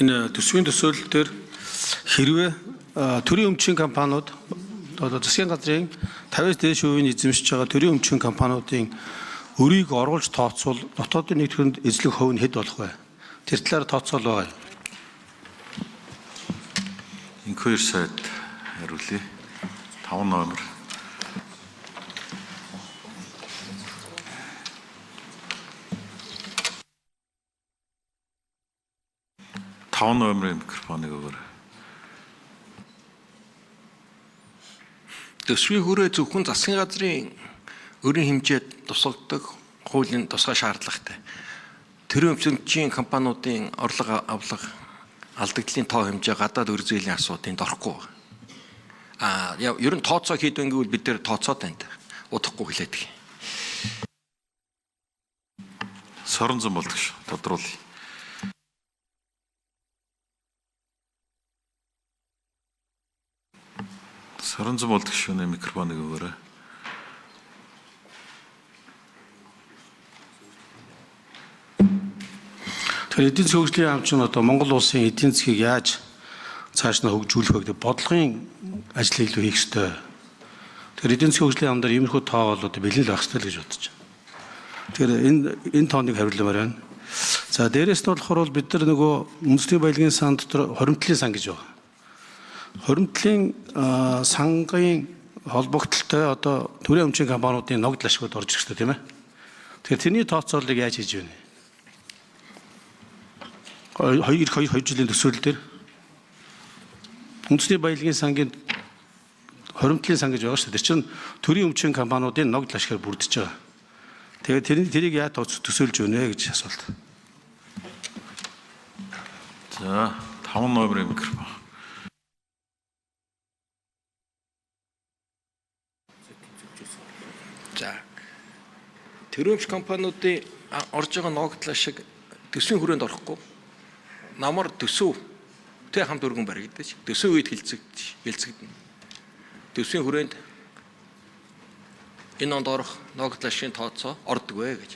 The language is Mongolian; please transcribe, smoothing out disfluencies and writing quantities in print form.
Энэ төсвийн төсөөлөл дээр хэрвээ төрийн өмчийн компаниуд одоо засгийн газрын 50-аас дээш хувийн эзэмшиж байгаа төрийн өмчийн компаниудын өрийг оруулж тооцвол дотоодын нийтлэхэнд эзлэх хувь нь хэд болох вэ? Тэр талаар тооцоол байгаа. Инх 2 сайд хариулъя. 5 номер. Таван номерын микрофоныг өгөөрэй. Төсвийн хүрээ зөвхөн засгийн газрын өрийн хэмжээд тусгагддаг хуулийн тусгай шаардлагатай. Төрийн өмчийн компаниудын орлого авлага алдагдлын тоо хэмжээ гадаад өр зүйлийн асуудыг орохгүй. Ер нь тооцоо хийдэг гэвэл бид нэр тооцоод байна. Удахгүй хэлээд. Соронзон болдог шүү. Тодруулъя. Соронзон болдог шүүний микрофоныг өгөөрэй. Тэгэхээр эдийн засгийн хөгжлийн яамч нь одоо Монгол улсын эдийн засгийг яаж цааш нь хөгжүүлэх вэ гэдэг бодлогын ажлыг илүү хийх ёстой. Тэгэхээр эдийн засгийн хөгжлийн яам дээр иймэрхүү тоо бол одоо бэлэн л байх ёстой л гэж бодож байна. Тэгэхээр энэ тооныг хариулмаар байна. За дээрээс нь болохоор бид нар нөгөө үндэсний баялагын сан дотор хоримтлын сан гэж байгаа. Хоримтлын сангийн холбогдлолтой одоо төрийн өмчийн компаниудын ногдол ашигуд орж ирэх хэрэгтэй тийм ээ. Тэгэхээр тэрний тооцооллыг яаж хийж вэ? 2 жилийн төсөөлөл дээр үндэсний баялагын сангийн хоримтлын сан гэж байгаа шүү дээ. Тэр чинь төрийн өмчийн компаниудын ногдол ашигаар бүрдэж байгаа. Тэгээд тэрийг яаж төсөөлж өгнө гэж асуулт. За 5 номерын микрофон. За төрийн өмч компаниудын орж байгаа ногдол ашиг төсвийн хүрээнд орохгүй. Намар төсөвтэй хамт өргөн баригдаж төсөв үед хилцэгдэнэ. Төсвийн хүрээнд энэ онд орох ногдол ашигын тооцоо ордог вэ гэж.